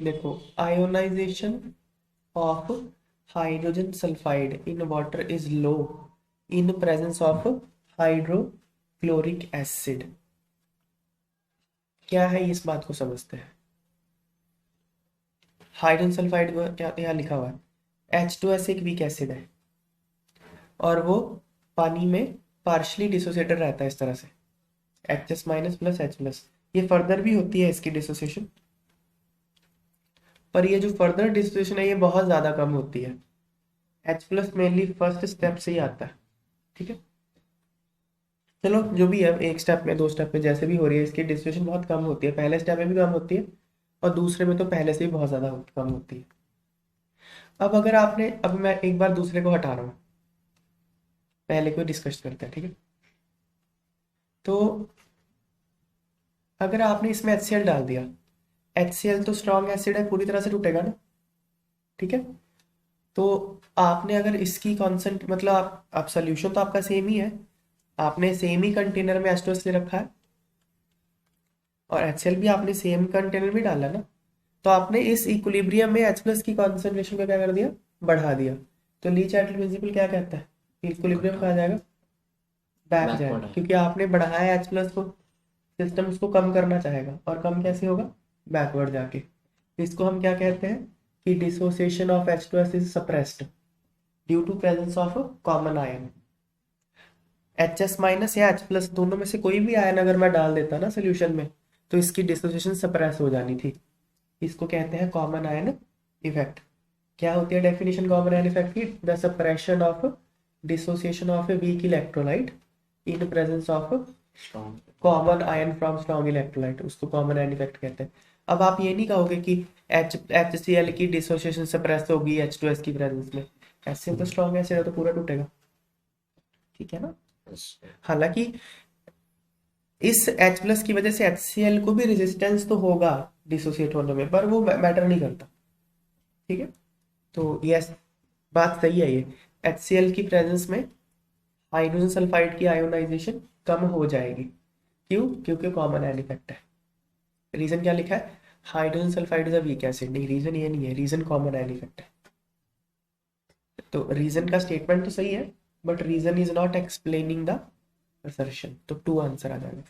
देखो, ionisation of hydrogen sulphide in water is low in presence of hydrochloric acid. क्या है, इस बात को समझते हैं। हाइड्रोजन सल्फाइड को क्या यहाँ लिखा हुआ है, H2S एक वीक एसिड है और वो पानी में पार्शली डिसोसिएटेड रहता है इस तरह से, HS minus plus H plus. ये फर्दर भी होती है इसकी डिसोसिएशन, पर ये जो फर्दर डिसोसिएशन है ये बहुत ज़्यादा कम होती है। H plus mainly first step से ही आता है, ठीक है। चलो जो भी है, एक स्टेप में दो स्टेप में जैसे भी हो रही है, इसकी डिसोसिएशन बहुत कम होती है। पहले स्टेप में भी कम होती है और दूसरे में तो पहले से ही बहुत ज़्यादा कम होती है। अब अगर आपने, अब मैं एक बार दूसरे को हटा रहा हूँ, पहले को डिस्कस करते हैं, ठीक है। तो अगर आपने इसमें HCl डाल दिया, HCl तो स्ट्रॉन्ग एसिड है, पूरी तरह से टूटेगा ना, ठीक है। तो आपने अगर इसकी कॉन्सेंट मतलब आप सोल्यूशन तो आपका सेम ही है, आपने सेम ही कंटेनर में H2S ले रखा है और HCl भी आपने सेम कंटेनर में डाला ना, तो आपने इस इक्विलिब्रियम में H प्लस की कॉन्सेंट्रेशन को क्या कर दिया, बढ़ा दिया। तो ली चार्टल प्रिंसिपल क्या कहता है, इक्विलिब्रियम कहा जाएगा, बैक जाएगा, क्योंकि आपने बढ़ाया है H प्लस को, सिस्टम उसको कम करना चाहेगा, और कम कैसे होगा, बैकवर्ड जाके। इसको हम क्या कहते हैं कि dissociation of H2S is suppressed due to presence of common ion. HS minus या H प्लस दोनों में से कोई भी आयन अगर मैं डाल देता ना सोल्यूशन में, तो इसकी डिसोसिएशन सप्रेस हो जानी थी। इसको कहते हैं कॉमन आयन इफेक्ट। क्या होती है डेफिनेशन कॉमन आयन इफेक्ट की, the suppression of dissociation of a weak electrolyte in presence of common ion from strong electrolyte, उसको कॉमन आयन इफेक्ट कहते हैं। अब आप ये नहीं कहोगे कि HCl की डिसोसिएशन सप्रेस होगी H2S की प्रेजेंस में, HCl तो स्ट्रॉन्ग एसिड है तो पूरा टूटेगा, ठीक है ना। हालांकि इस H प्लस की वजह से HCl को भी रेजिस्टेंस तो होगा डिसोसिएट होने में, पर वो मैटर नहीं करता, ठीक है। तो यस, बात सही है ये, HCl की प्रेजेंस में हाइड्रोजन सल्फाइड की आयोनाइजेशन कम हो जाएगी। क्यों, क्योंकि कॉमन आयन इफेक्ट है। रीजन क्या लिखा है, hydrogen sulphide is a weak acid, नहीं रीजन ये नहीं है, रीजन कॉमन आयन इफेक्ट है। तो रीजन का स्टेटमेंट तो सही है, but reason is not explaining the assertion, तो 2 आंसर आ जाएगा।